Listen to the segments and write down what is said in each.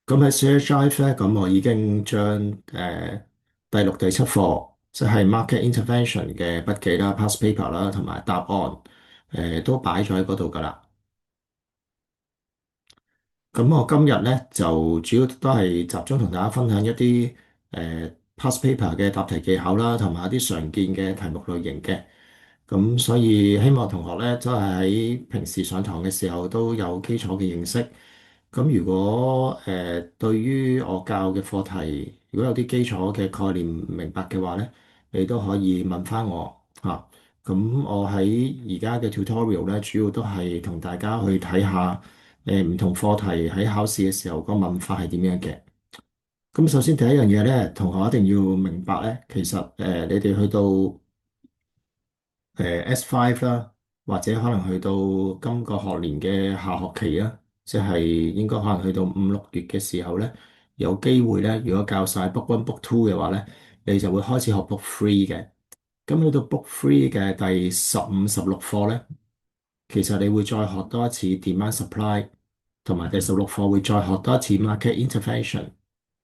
咁喺 Share Drive 咧，咁我已經將第六、第七課，即係 Market Intervention 嘅筆記啦、past paper 啦，同埋答案，都擺咗喺嗰度噶啦。咁我今日咧就主要都係集中同大家分享一啲past paper 嘅答題技巧啦，同埋一啲常見嘅題目類型嘅。咁所以希望同學咧都係喺平時上堂嘅時候都有基礎嘅認識。咁如果對於我教嘅課題，如果有啲基礎嘅概念唔明白嘅話咧，你都可以問翻我嚇。咁我喺而家嘅 tutorial 咧，主要都係同大家去睇下唔同課題喺考試嘅時候個問法係點樣嘅。咁首先第一樣嘢咧，同學一定要明白咧，其實你哋去到S5啦，或者可能去到今個學年嘅下學期啦，即係應該可能去到5、6月嘅時候咧，有機會咧，如果教晒 Book One、Book Two 嘅話咧，你就會開始學 Book Three 嘅。咁去到 Book Three 嘅第15、16課咧，其實你會再學多一次 Demand Supply，同埋第16課會再學多一次 Market Intervention。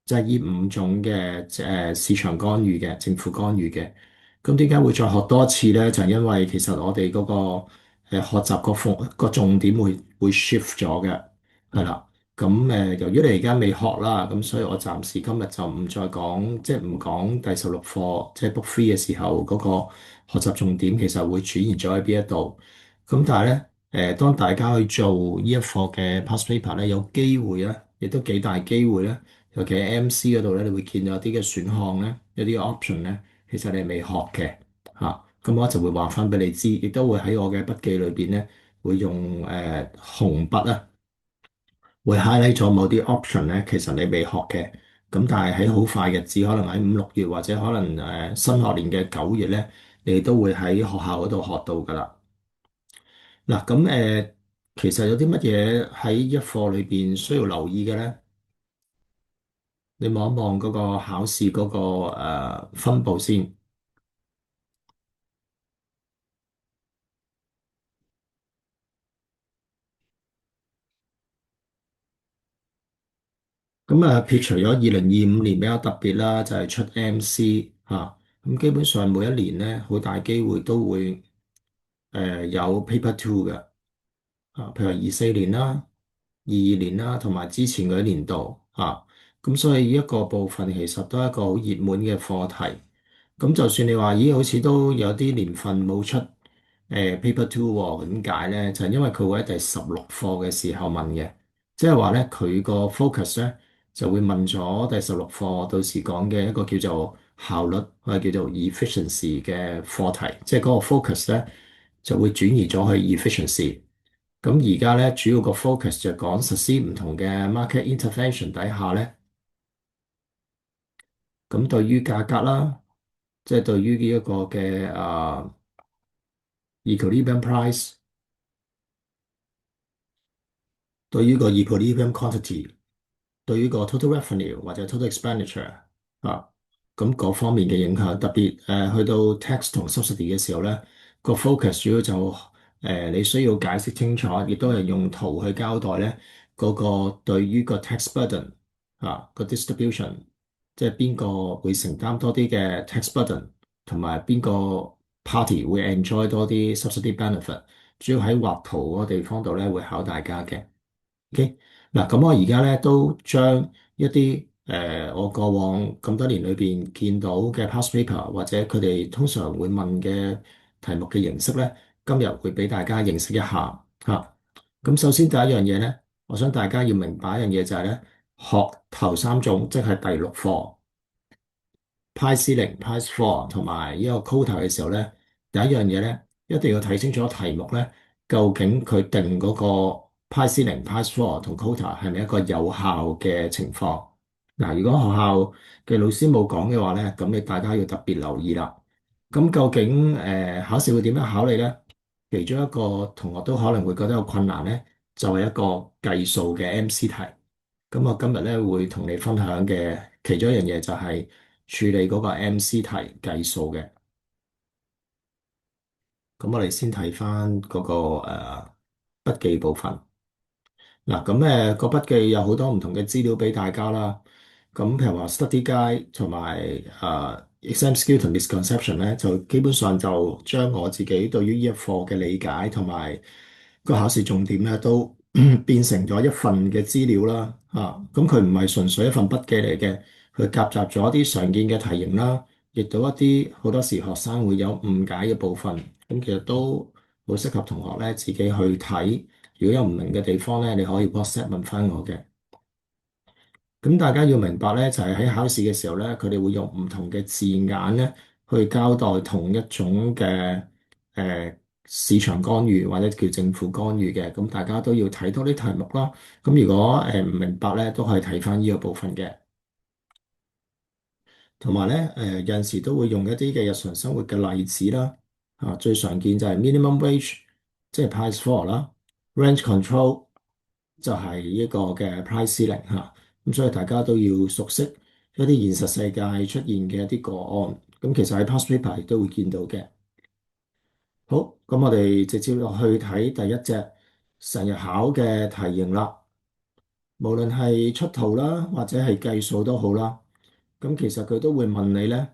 即係呢五種嘅市場干預嘅政府干預嘅，咁點解會再學多一次咧？就係因為其實我哋嗰個學習個重點會 shift 咗嘅，係啦。咁由於你而家未學啦，咁所以我暫時今日就唔再講，即係唔講第16課，即係 Book Three 嘅時候嗰個學習重點其實會轉移咗喺邊一度。咁但係咧，當大家去做呢一課嘅 past paper 咧，有機會咧，亦都幾大機會咧。尤其喺 MC 嗰度咧，你會見到有啲嘅選項咧，有啲 option 咧，其實你係未學嘅嚇。咁我就會話翻俾你知，亦都會喺我嘅筆記裏邊咧，會用紅筆啊，會 highlight 咗某啲 option 咧，其實你未學嘅。咁但係喺好快日子，可能喺5、6月或者可能新學年嘅9月咧，你都會喺學校嗰度學到噶啦。嗱，咁其實有啲乜嘢喺一課裏邊需要留意嘅咧？你望一望嗰個考試嗰個分佈先。咁啊，撇除咗2025年比較特別啦，就係出 MC 嚇。咁基本上每一年咧，好大機會都會有 Paper Two 嘅啊，譬如話24年啦、22年啦，同埋之前嗰啲年度啊。咁所以呢一個部分其實都係一個好熱門嘅課題。咁就算你話，咦，好似都有啲年份冇出Paper Two 喎，點解咧？就係因為佢會喺第16課嘅時候問嘅，即係話咧佢個 focus 咧就會問咗第16課到時講嘅一個叫做效率或者叫做 efficiency 嘅課題，即係嗰個 focus 咧就會轉移咗去 efficiency。咁而家咧主要個 focus 就講實施唔同嘅 market intervention 底下咧，咁對於價格啦，即係對於呢一個嘅equilibrium price，對於個 equilibrium quantity，對於個 total revenue 或者 total expenditure 啊，咁嗰方面嘅影響，特別去到 tax 同 subsidy 嘅時候咧，個 focus 主要就你需要解釋清楚，亦都係用圖去交代咧嗰個對於個 tax burden 個 distribution，即係邊個會承擔多啲嘅 tax burden，同埋邊個 party 會 enjoy 多啲 subsidy benefit，主要喺畫圖嗰個地方度咧會考大家嘅。OK，嗱，咁我而家咧都將一啲我過往咁多年裏邊見到嘅 past paper 或者佢哋通常會問嘅題目嘅形式咧，今日會俾大家認識一下嚇。咁首先第一樣嘢咧，我想大家要明白一樣嘢就係咧，學頭三種即係第6課 Price Ceiling、Price Floor 同埋呢個 quota 嘅時候咧，第一樣嘢咧，一定要睇清楚題目咧，究竟佢定嗰個 Price Ceiling、Price Floor 同 quota 係咪一個有效嘅情況？嗱，如果學校嘅老師冇講嘅話咧，咁你大家要特別留意啦。咁究竟考試會點樣考你咧？其中一個同學都可能會覺得有困難咧，就係一個計數嘅 MC 題。咁我今日咧會同你分享嘅其中一樣嘢就係處理嗰個 MC 題計數嘅。咁我哋先睇翻嗰個筆記部分。嗱，咁個筆記有好多唔同嘅資料俾大家啦。咁譬如話 study guide 同埋exam skill 同 misconception 咧，就基本上就將我自己對於呢一課嘅理解同埋個考試重點咧，都變成咗一份嘅資料啦。咁佢唔係純粹一份筆記嚟嘅，佢夾雜咗一啲常見嘅題型啦，亦都一啲好多時學生會有誤解嘅部分。咁其實都好適合同學咧自己去睇。如果有唔明嘅地方咧，你可以 WhatsApp 問翻我嘅。咁大家要明白咧，就係喺考試嘅時候咧，佢哋會用唔同嘅字眼咧，去交代同一種嘅市場干預或者叫政府干預嘅。咁大家都要睇多啲題目啦。咁如果唔明白咧，都可以睇翻呢個部分嘅。同埋咧，有陣時都會用一啲嘅日常生活嘅例子啦。最常見就係 minimum wage，即係 price floor 啦，range control 就係呢個嘅 price ceiling 嚇。咁所以大家都要熟悉一啲現實世界出現嘅一啲個案。咁其實喺 past paper 亦都會見到嘅。好，咁我哋直接落去睇第一隻成日考嘅題型啦。無論係出圖啦，或者係計數都好啦。咁其實佢都會問你咧。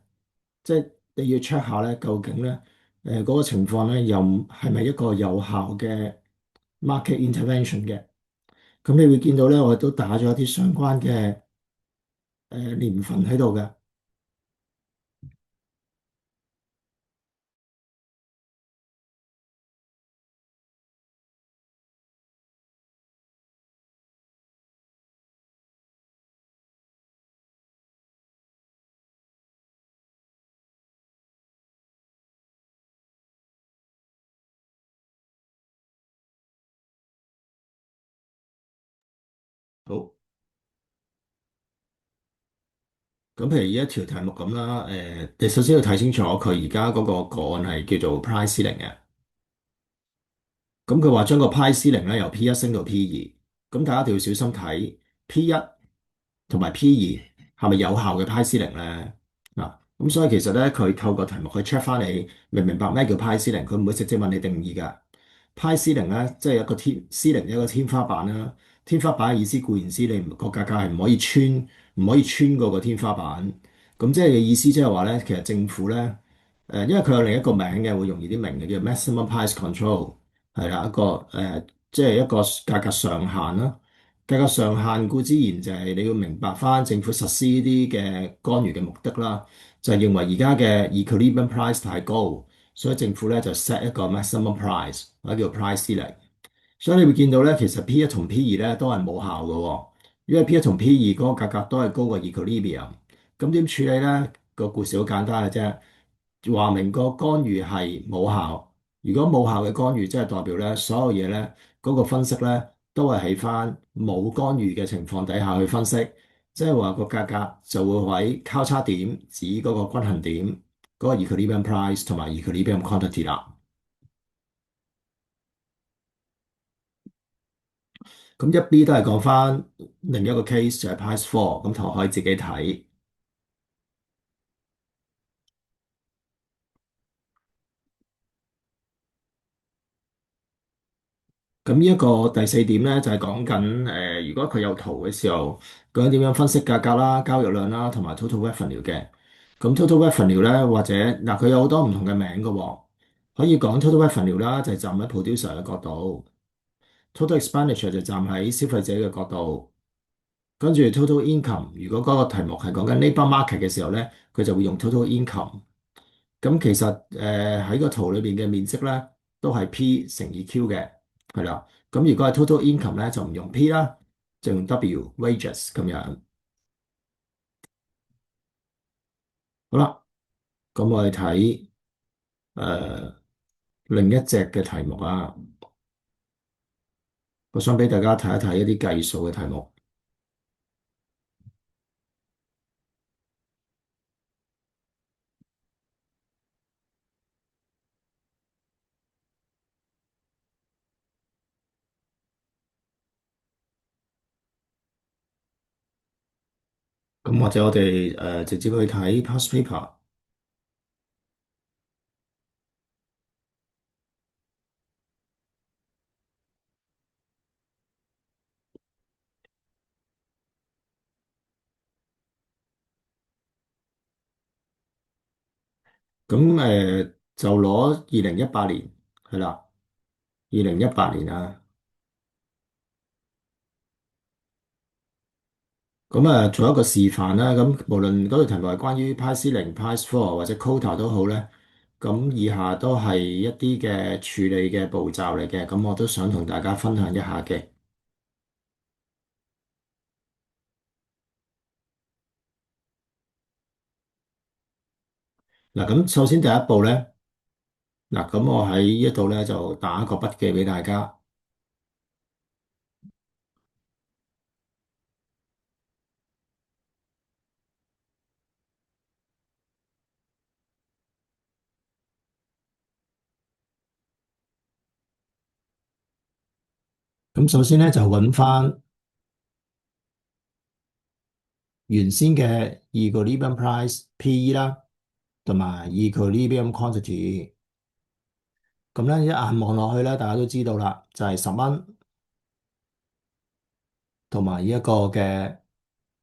即係你要 check 下咧，究竟咧嗰個情況咧，又係咪一個有效嘅 market intervention 嘅？咁你會見到咧，我哋都打咗一啲相關嘅年份喺度嘅。好，咁譬如呢一條題目咁啦，你首先要睇清楚佢而家嗰個個案係叫做 price ceiling 嘅。咁佢話將個 price ceiling 咧由 P1 升到 P2，咁大家一定要小心睇 P1同埋 P2係咪有效嘅 price ceiling 咧？咁所以其實咧，佢透過題目去 check 翻你明唔明白咩叫 price ceiling，佢唔會直接問你定義㗎。price ceiling 咧，即係一個ceiling 一個天花板啦。天花板嘅意思固然之，你個價格係唔可以穿過個天花板。咁即係嘅意思即係話咧，其實政府咧，因為佢有另一個名嘅，會容易啲明嘅，叫 maximum price control，係啦，即係一個價格上限啦。價格上限固之然就係你要明白翻政府實施呢啲嘅干預嘅目的啦，就係認為而家嘅 equilibrium price 太高，所以政府咧就 set 一個 maximum price 或者叫 price ceiling。所以你會見到咧，其實 P1 同 P2咧都係冇效嘅喎，因為 P1 同 P2嗰個價格都係高過 equilibrium。咁點處理咧？個故事好簡單嘅啫，話明個干預係冇效。如果冇效嘅干預，即係代表咧所有嘢咧嗰個分析咧都係喺翻冇干預嘅情況底下去分析，即係話個價格就會喺交叉點指嗰個均衡點嗰個 equilibrium price 同埋 equilibrium quantity 啦。咁一 B 都係講翻另一個 case 就係 price fall，咁同學可以自己睇。咁呢一個第四點咧就係講緊如果佢有圖嘅時候，究竟點樣分析價格啦、交易量啦同埋 total revenue 嘅。咁 total revenue 咧或者嗱佢有好多唔同嘅名嘅喎，可以講 total revenue 啦，就係站喺 producer 嘅角度；total expenditure 就站喺消費者嘅角度。跟住 total income，如果嗰個題目係講緊 labour market 嘅時候咧，佢就會用 total income。咁其實喺個圖裏邊嘅面積咧，都係 P 乘以 Q 嘅，係啦。咁如果係 total income 咧，就唔用 P 啦，就用 W wages 咁樣。好啦，咁我哋睇誒另一隻嘅題目啊，我想俾大家睇一睇一啲計數嘅題目。咁或者我哋直接去睇 past paper。咁就攞2018年係啦，2018年啊。咁做一個示範啦。咁無論嗰條題目係關於 Pi-C0、Pi-4 或者 Quota 都好咧，咁以下都係一啲嘅處理嘅步驟嚟嘅。咁我都想同大家分享一下嘅。嗱，咁首先第一步咧，嗱，咁我喺呢一度咧就打一個筆記俾大家。咁首先咧就揾翻原先嘅 equilibrium price PE 啦，同埋 equilibrium quantity。咁咧一眼望落去咧，大家都知道啦，就係10蚊同埋呢一個嘅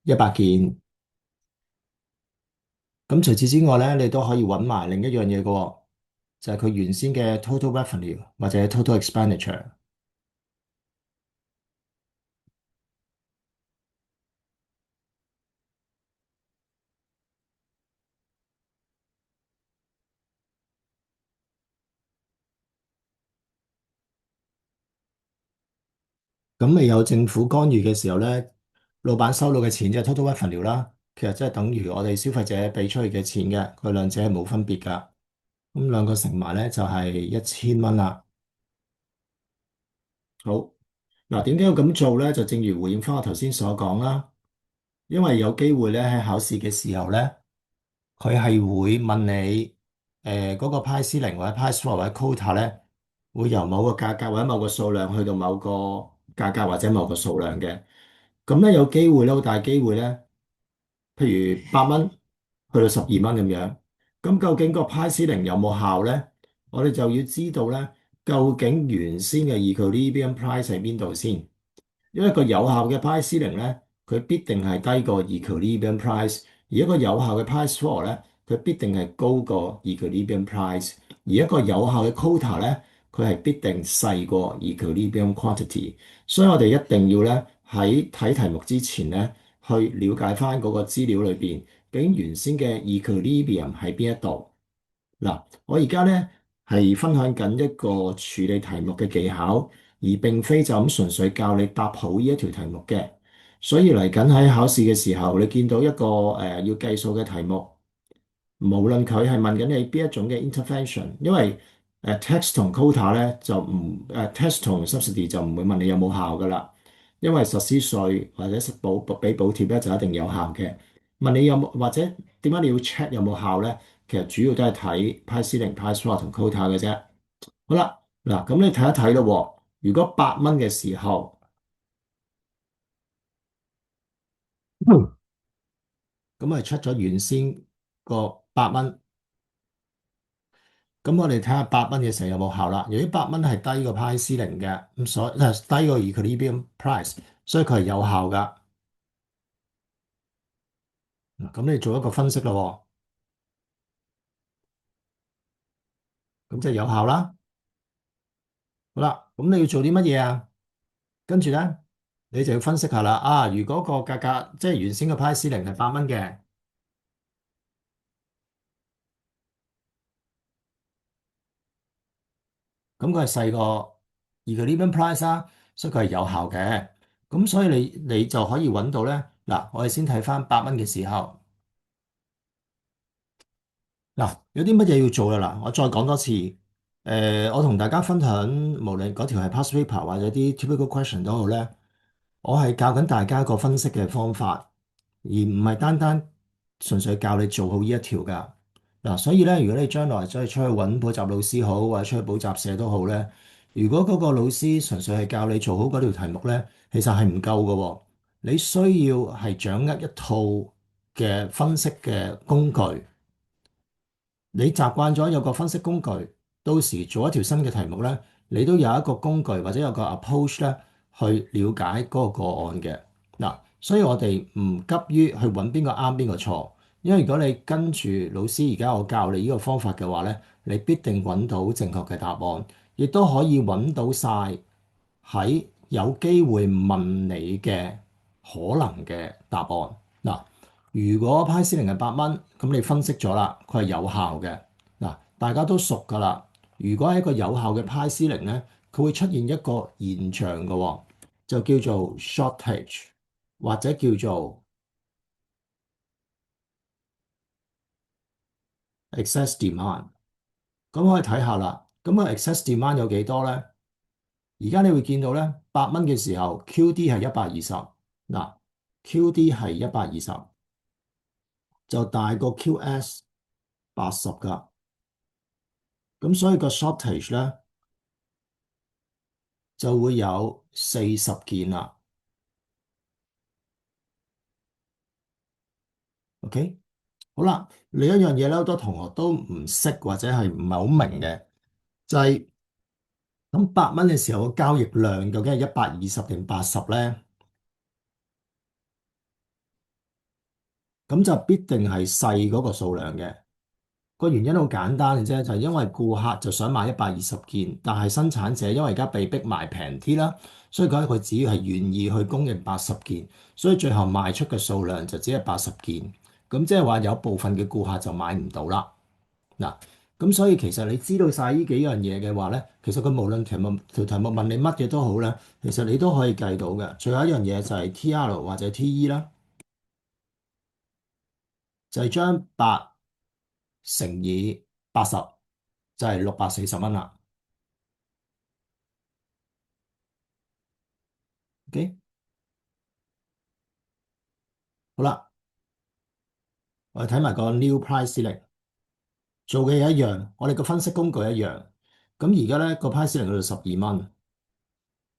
100件。咁除此之外咧，你都可以揾埋另一樣嘢嘅喎，就係佢原先嘅 total revenue 或者 total expenditure。咁未有政府干預嘅時候咧，老闆收到嘅錢即係 total revenue 啦，其實即係等於我哋消費者俾出去嘅錢嘅，佢兩者係冇分別㗎。咁兩個乘埋咧就係1000蚊啦。好，嗱，點解要咁做咧？就正如回應翻我頭先所講啦，因為有機會咧喺考試嘅時候咧，佢係會問你嗰個 Pi-C0或者 Pi-4或者 quota 咧，會由某個價格或者某個數量去到某個價格或者某個數量嘅。咁咧有機會咧，好大機會咧，譬如8蚊去到12蚊咁樣。咁究竟個 Pi-C0有冇效咧？我哋就要知道咧，究竟原先嘅 equilibrium price 喺邊度先？因為一個有效嘅 Pi ceiling 咧，佢必定係低過 equilibrium price；而一個有效嘅 Pi floor 咧，佢必定係高過 equilibrium price；而一個有效嘅 quota 咧，佢係必定細過 equilibrium quantity。所以我哋一定要咧喺睇題目之前咧，去了解翻嗰個資料裏邊，究竟原先嘅 equilibrium 喺邊一度。嗱，我而家咧係分享緊一個處理題目嘅技巧，而並非就咁純粹教你答好呢一條題目嘅。所以嚟緊喺考試嘅時候，你見到一個要計數嘅題目，無論佢係問緊你邊一種嘅 intervention，因為tax 同 quota 咧就唔tax 同 subsidy 就唔會問你有冇效噶啦，因為實施稅或者實俾補貼咧就一定有效嘅。問你有冇或者點解你要 check 有冇效咧？其實主要都係睇 Pi ceiling、Pi floor 同 quota 嘅啫。好啦，嗱咁你睇一睇咯喎。如果8蚊嘅時候，咁咪出咗原先個八蚊。咁我哋睇下8蚊嘅時候有冇效啦。由於8蚊係低過 Pi-C0嘅，咁低過 equilibrium price，所以佢係有效噶。嗱，咁你做一個分析咯喎，咁即係有效啦。好啦，咁你要做啲乜嘢啊？跟住咧，你就要分析下啦。啊，如果個價格即係原先嘅 Pi-C0係8蚊嘅，咁佢係細過 equilibrium price 啦，所以佢係有效嘅。咁所以你就可以揾到咧。嗱，我哋先睇翻8蚊嘅時候。嗱，有啲乜嘢要做啦？嗱，我再講多次。我同大家分享，無論嗰條係 past paper 或者啲 typical question 都好咧，我係教緊大家一個分析嘅方法，而唔係單單純粹教你做好呢一條噶。嗱，所以咧，如果你將來再出去揾補習老師好，或者出去補習社都好咧，如果嗰個老師純粹係教你做好嗰條題目咧，其實係唔夠噶喎。你需要係掌握一套嘅分析嘅工具。你習慣咗有個分析工具，到時做一條新嘅題目咧，你都有一個工具或者有個 approach 咧，去了解嗰個個案嘅。嗱，所以我哋唔急於去揾邊個啱邊個錯，因為如果你跟住老師而家我教你呢個方法嘅話咧，你必定揾到正確嘅答案，亦都可以揾到晒喺有機會問你嘅可能嘅答案。嗱，如果派司令係8蚊，咁你分析咗啦，佢係有效嘅。嗱，大家都熟㗎啦。如果係一個有效嘅派司令咧，佢會出現一個現象嘅喎，就叫做 shortage 或者叫做 excess demand。咁可以睇下啦。咁啊，excess demand 有幾多咧？而家你會見到咧，8蚊嘅時候 QD 係120。嗱，QD 係120，就大過 QS 80㗎。咁所以個 shortage 咧就會有40件啦。OK，好啦，另一樣嘢咧，好多同學都唔識或者係唔係好明嘅，就係咁8蚊嘅時候個交易量究竟係120定80咧？咁就必定係細嗰個數量嘅。個原因好簡單嘅啫，就係因為顧客就想買120件，但係生產者因為而家被逼賣平啲啦，所以佢只要係願意去供應80件，所以最後賣出嘅數量就只係80件。咁即係話有部分嘅顧客就買唔到啦。嗱，咁所以其實你知道晒呢幾樣嘢嘅話咧，其實佢無論條題目問你乜嘢都好咧，其實你都可以計到嘅。最後一樣嘢就係 TR 或者 TE 啦，就係將8乘以80，就係640蚊啦。OK，好啦，我哋睇埋個 new price ceiling，做嘅嘢一樣，我哋個分析工具一樣。咁而家咧個 price ceiling 去到12蚊，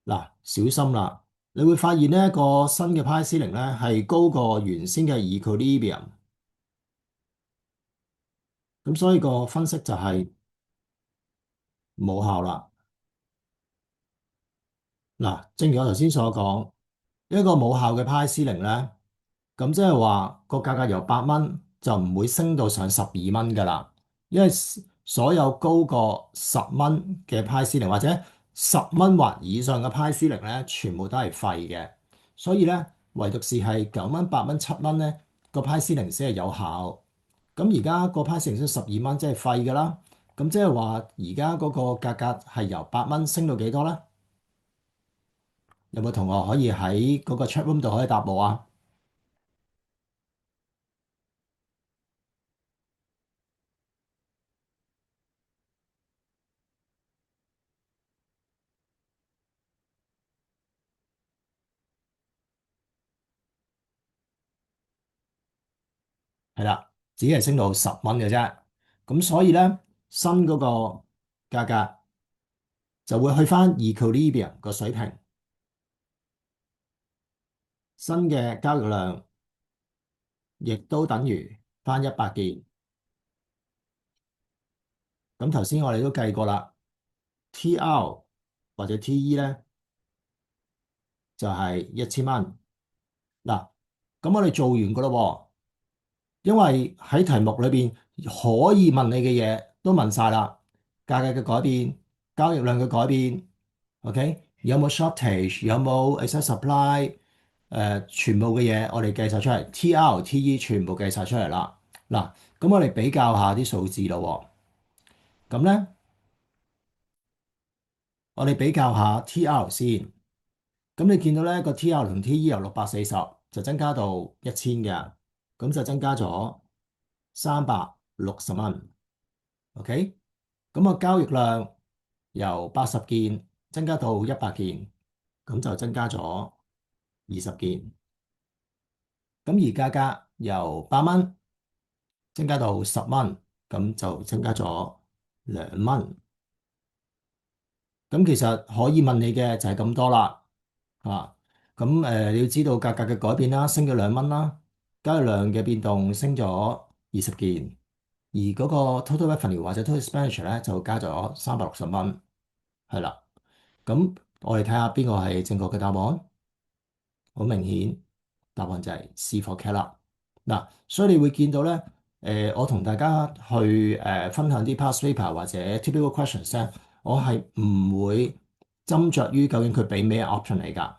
嗱，小心啦，你會發現呢一個新嘅 price ceiling 咧係高過原先嘅 equilibrium，咁所以個分析就係冇效啦。嗱，正如我頭先所講，一個冇效嘅 price ceiling 咧。咁即係話個價格由8蚊就唔會升到上12蚊㗎啦，因為所有高過10蚊嘅派 c 零或者10蚊或以上嘅派 c 零咧，全部都係廢嘅。所以咧，唯獨是係9蚊、8蚊、7蚊咧個派 c 零先係有效。咁而家個派 c 零先12蚊，即係廢㗎啦。咁即係話而家嗰個價格係由8蚊升到幾多咧？有冇同學可以喺嗰個 chat room 度可以答我啊？係啦，只係升到10蚊嘅啫。咁所以咧，新嗰個價格就會去翻 equilibrium 個水平，新嘅交易量亦都等於翻100件。咁頭先我哋都計過啦，TR 或者 TE 咧就係1000蚊。嗱，咁我哋做完噶咯喎。因為喺題目裏邊可以問你嘅嘢都問晒啦，價格嘅改變、交易量嘅改變，OK，有冇 shortage，有冇 excess supply，全部嘅嘢我哋計晒出嚟，TR、TE 全部計晒出嚟啦。嗱，咁我哋比較下啲數字咯喎。咁咧，我哋比較下 TR 先。咁你見到咧個 TR 同 TE 由640就增加到1000嘅，咁就增加咗360蚊。OK，咁個交易量由80件增加到100件，咁就增加咗20件。咁而價格由8蚊增加到10蚊，咁就增加咗2蚊。咁其實可以問你嘅就係咁多啦。啊，咁你要知道價格嘅改變啦，升咗2蚊啦，交易量嘅變動升咗20件，而嗰個 total revenue 或者 total expenditure 咧就加咗360蚊。係啦，咁我哋睇下邊個係正確嘅答案。好明顯，答案就係 C for cat 啦。嗱，所以你會見到咧，我同大家去分享啲 past paper 或者 typical questions 咧，我係唔會斟酌於究竟佢俾咩 option 嚟㗎。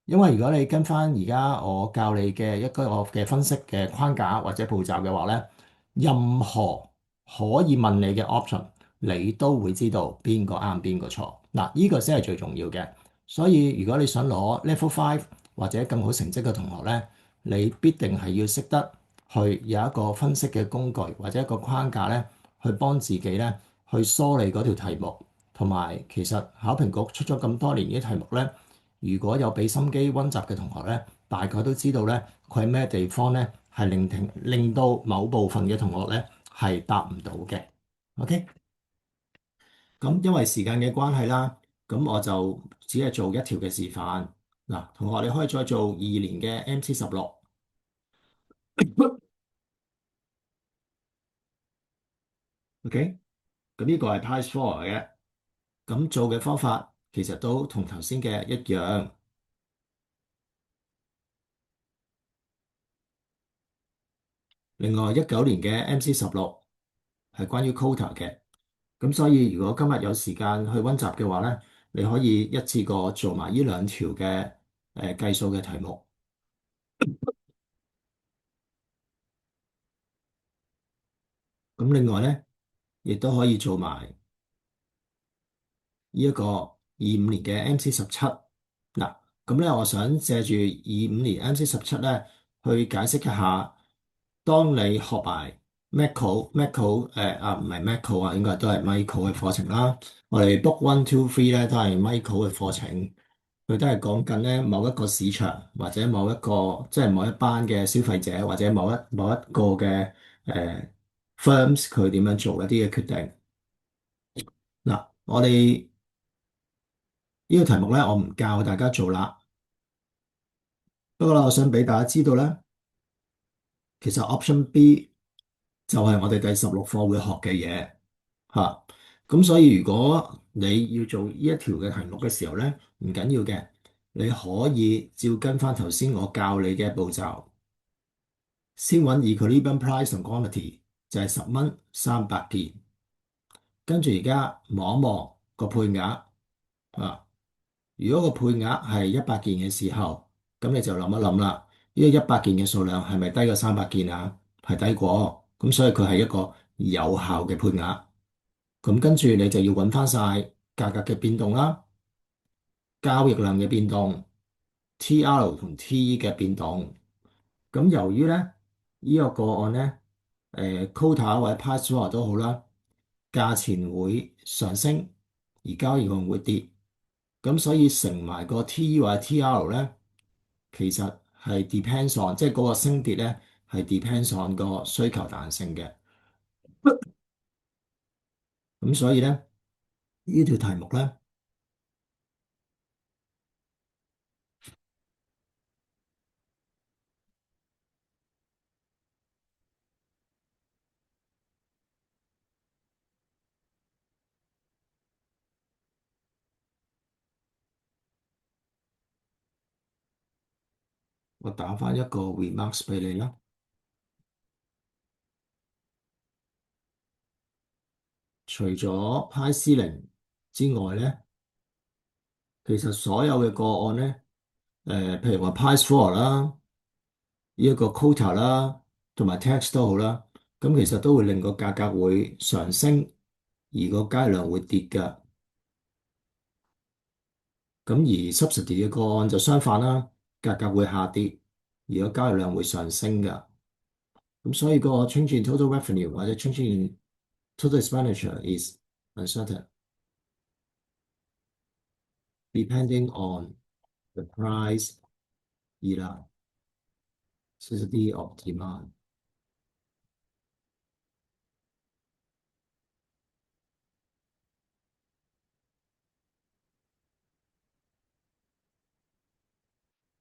因為如果你跟翻而家我教你嘅一個嘅分析嘅框架或者步驟嘅話咧，任何可以問你嘅 option，你都會知道邊個啱邊個錯。嗱，呢個先係最重要嘅。所以如果你想攞 Level Five 或者更好成績嘅同學咧，你必定係要識得去有一個分析嘅工具或者一個框架咧，去幫自己咧去梳理嗰條題目。同埋其實考評局出咗咁多年嘅題目咧。如果有俾心機溫習嘅同學咧，大概都知道咧，佢喺咩地方咧係令到某部分嘅同學咧係答唔到嘅。OK，咁因為時間嘅關係啦，咁我就只係做一條嘅示範。嗱，同學你可以再做2年嘅 MC16。OK，咁呢個係 Price Four 嘅，咁做嘅方法其實都同頭先嘅一樣。另外19年嘅 MC16係關於 quota 嘅。咁所以如果今日有時間去溫習嘅話咧，你可以一次過做埋呢兩條嘅計數嘅題目。咁另外咧，亦都可以做埋呢一個25年嘅 MC17。嗱，咁咧我想借住25年 MC17咧，去解釋一下，當你學埋 Macro 唔係 Macro 啊，應該都係 Micro 嘅課程啦。我哋 Book One Two Three 咧都係 Micro 嘅課程。佢都係講緊咧某一個市場或者某一個即係某一班嘅消費者或者某一個嘅firms 佢點樣做一啲嘅決定。嗱，我哋呢個題目咧，我唔教大家做啦。不過啦，我想俾大家知道咧，其實 Option B 就係我哋第16課會學嘅嘢嚇。咁所以如果你要做呢一條嘅題目嘅時候咧，唔緊要嘅，你可以照跟翻頭先我教你嘅步驟。先揾 equilibrium price 同 quantity 就係10蚊300件，跟住而家望一望個配額啊。如果個配額係100件嘅時候，咁你就諗一諗啦。呢個100件嘅數量係咪低過300件啊？係低過，咁所以佢係一個有效嘅配額。咁跟住你就要揾翻晒價格嘅變動啦，交易量嘅變動，TR 同 T 嘅變動。咁由於咧呢個個案咧，quota 或者 price floor 都好啦，價錢會上升，而交易量會跌，咁所以乘埋個 T 或者 TR 咧，其實係 depends on，即係嗰個升跌咧係 depends on 個需求彈性嘅。咁所以咧呢條題目咧，我打翻一個 remarks 俾你啦。除咗 price ceiling 之外咧，其實所有嘅個案咧，譬如話 price floor 啦。呢一個 quota 啦，同埋 tax 都好啦，咁其實都會令個價格會上升，而個交易量會跌㗎。咁而 subsidy 嘅個案就相反啦，價格會下跌，而個交易量會上升㗎。咁所以個 change in total revenue 或者 change in total expenditure is uncertain depending on the price elasticity of demand。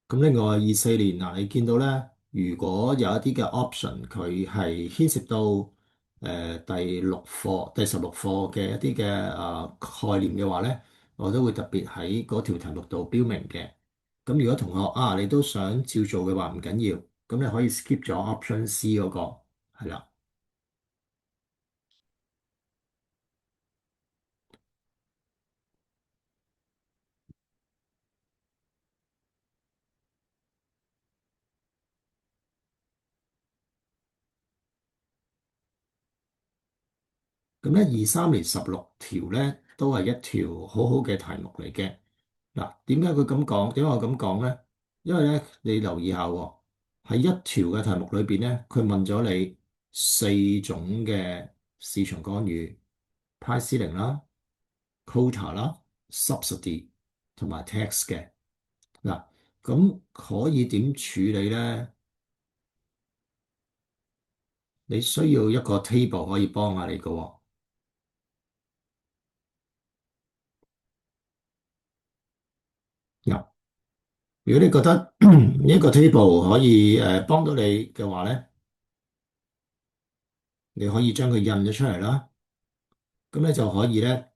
咁另外24年嗱，你見到咧，如果有一啲嘅 option 佢係牽涉到第16課嘅一啲嘅概念嘅話咧，我都會特別喺嗰條題目度標明嘅。咁如果同學啊你都想照做嘅話，唔緊要，咁你可以 skip 咗 option C 嗰個，係啦。咁咧23年16條咧都係一條好好嘅題目嚟嘅。嗱，點解佢咁講？點解我咁講咧？因為咧，你留意下喎，喺一條嘅題目裏邊咧，佢問咗你四種嘅市場干預：price ceiling 啦、quota 啦、subsidy 同埋 tax 嘅。嗱，咁可以點處理咧？你需要一個 table 可以幫下你嘅喎。嗱，如果你覺得呢一個 table 可以幫到你嘅話咧，你可以將佢印咗出嚟啦。咁咧就可以咧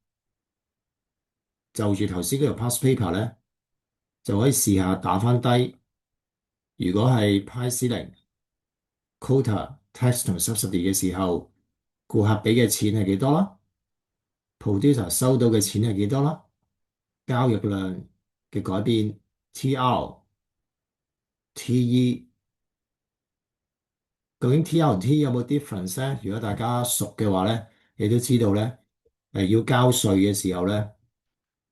就住頭先嗰條 past paper 咧，就可以試下打翻低。如果係 price ceiling、quota、tax 同 subsidy 嘅時候，顧客俾嘅錢係幾多啦？producer 收到嘅錢係幾多啦？交易量嘅改變 TR、TE，究竟 TR 同 TE 有冇 difference 咧？如果大家熟嘅話咧，你都知道咧，要交稅嘅時候咧，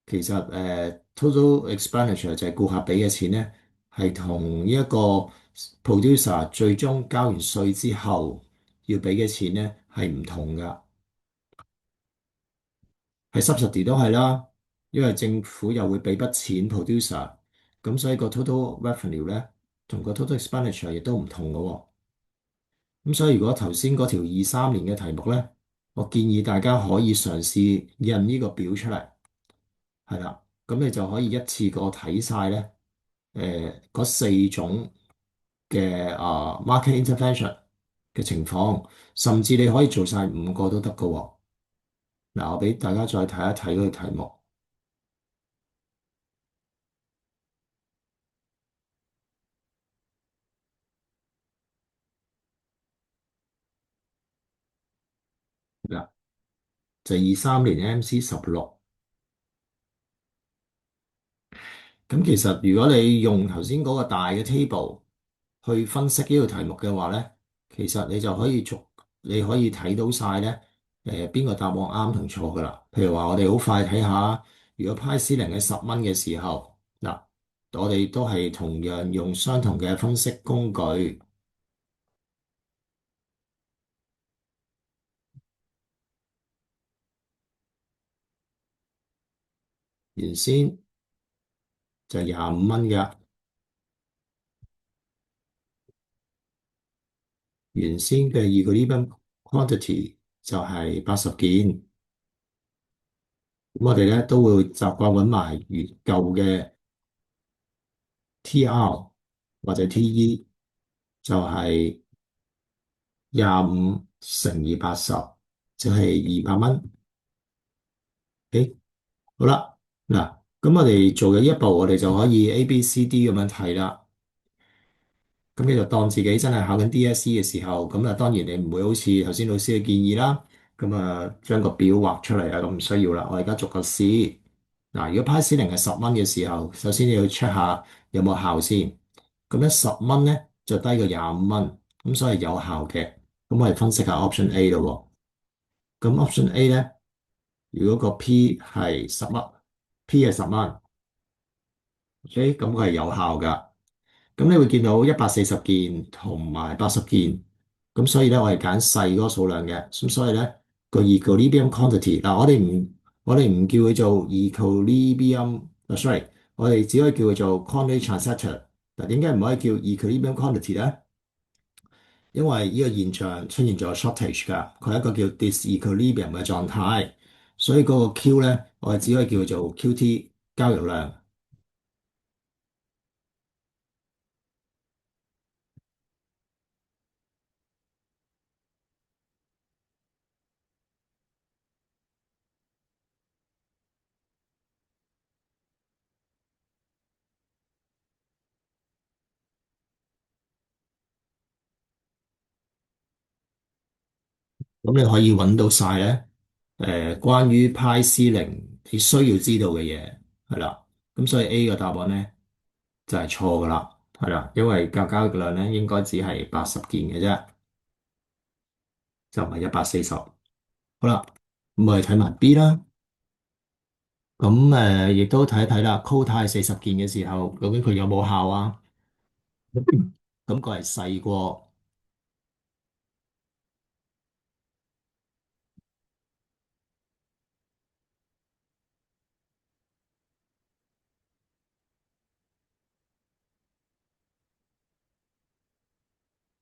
其實total expenditure 就係顧客俾嘅錢咧，係同呢一個 producer 最終交完稅之後要俾嘅錢咧係唔同噶，係 subsidy 都係啦，因為政府又會俾筆錢 producer，咁所以個 total revenue 咧同個 total expenditure 亦都唔同噶喎。咁所以如果頭先嗰條23年嘅題目咧，我建議大家可以嘗試印呢個表出嚟，係啦，咁你就可以一次過睇晒咧。嗰四種嘅market intervention 嘅情況，甚至你可以做晒5個都得㗎喎。嗱，我俾大家再睇一睇嗰個題目。嗱，就23年 MC16。咁其實如果你用頭先嗰個大嘅 table 去分析呢個題目嘅話咧，其實你就可以你可以睇到晒咧，邊個答案啱同錯噶啦。譬如話，我哋好快睇下，如果 price ceiling 係10蚊嘅時候，嗱，我哋都係同樣用相同嘅分析工具，原先就25蚊嘅，原先嘅 equilibrium quantity 就係80件，咁我哋咧都會習慣揾埋原舊嘅 TR 或者 TE，就係25乘以80，就係200蚊。誒，好啦，嗱，咁我哋做嘅呢一步，我哋就可以 A、B、C、D 咁樣睇啦。咁你就當自己真係考緊 DSE 嘅時候，咁啊當然你唔會好似頭先老師嘅建議啦，咁啊將個表畫出嚟啊，咁唔需要啦。我而家逐個試。嗱，如果 Pi 零係10蚊嘅時候，首先你要 check 下有冇效先。咁咧10蚊咧就低過25蚊，咁所以有效嘅。咁我哋分析下 Option A 咯喎。咁 Option A 咧，如果個 P 係10蚊，P 係10蚊，OK，咁佢係有效㗎。咁你會見到140件同埋80件，咁所以咧我係揀細嗰個數量嘅，咁所以咧個 equilibrium quantity 嗱，我哋唔叫佢做 equilibrium，sorry，我哋只可以叫佢做 quantity transactor。嗱，點解唔可以叫 equilibrium quantity 咧？因為呢個現象出現咗 shortage 㗎，佢係一個叫 disequilibrium 嘅狀態，所以嗰個 Q 咧我哋只可以叫佢做 QT 交易量。咁你可以揾到晒咧，關於派 C 零你需要知道嘅嘢，係啦。咁所以 A 嘅答案咧就係錯噶啦，係啦，因為交易量咧應該只係80件嘅啫，就唔係140。好啦，咁我哋睇埋 B 啦。咁亦都睇一睇啦，quota 係40件嘅時候，究竟佢有冇效啊？咁佢係細過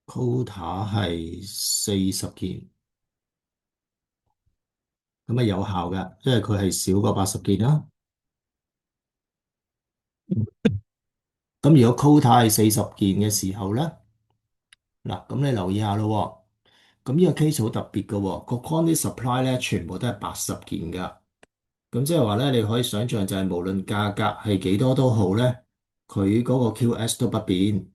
quota 係40件，咁啊有效嘅，因為佢係少過80件啦。咁如果 quota 係40件嘅時候咧，嗱，咁你留意下咯喎，咁呢個 case 好特別嘅喎，個 quantity supply 咧全部都係80件噶，咁即係話咧，你可以想象就係無論價格係幾多都好咧，佢嗰個 QS 都不變。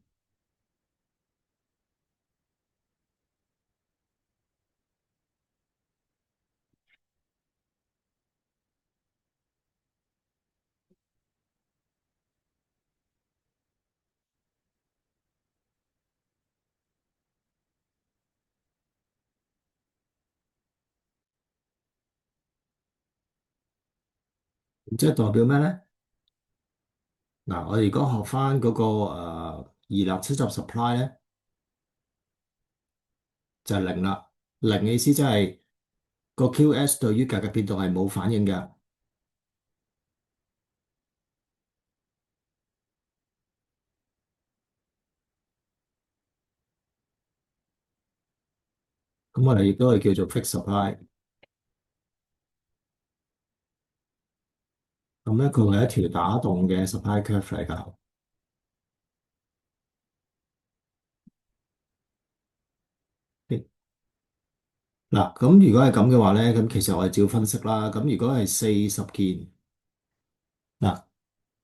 即係代表咩咧？嗱，我哋如果學翻嗰個二立七十 supply 咧，就係零啦。零嘅意思即係個 QS 對於價格變動係冇反應嘅。咁我哋亦都係叫做 fixed supply。咁咧，佢係一條打戙嘅 supply curve 嚟㗎。嗱，咁如果係咁嘅話咧，咁其實我哋照分析啦。咁如果係40件，嗱，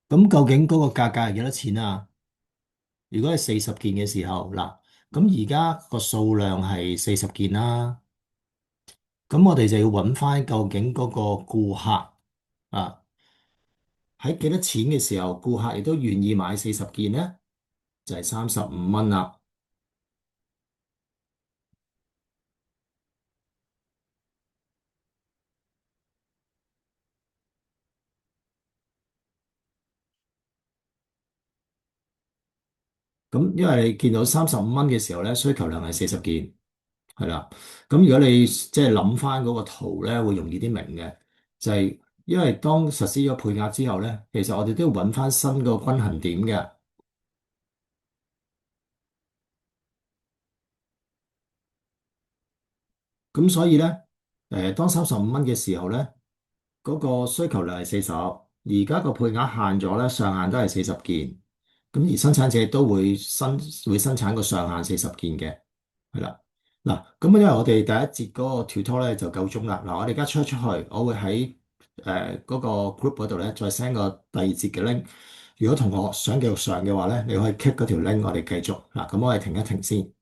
咁究竟嗰個價格係幾多錢啊？如果係40件嘅時候，嗱，咁而家個數量係40件啦。咁我哋就要揾翻究竟嗰個顧客啊喺幾多錢嘅時候，顧客亦都願意買40件呢？就係35蚊啦。咁因為你見到35蚊嘅時候咧，需求量係40件，係啦。咁如果你即係諗翻嗰個圖咧，會容易啲明嘅，就係因為當實施咗配額之後咧，其實我哋都要揾翻新個均衡點嘅。咁所以咧，當35蚊嘅時候咧，嗰個需求量係40，而家個配額限咗咧，上限都係40件。咁而生產者都會生產個上限40件嘅，係啦。嗱，咁因為我哋第一節嗰個 tutorial 咧就夠鐘啦。嗱，我哋而家出去，我會喺嗰個 group 嗰度咧再 send 個第二節嘅 link。如果同學想繼續上嘅話咧，你可以 click 嗰條 link，我哋繼續。嗱，咁我哋停一停先。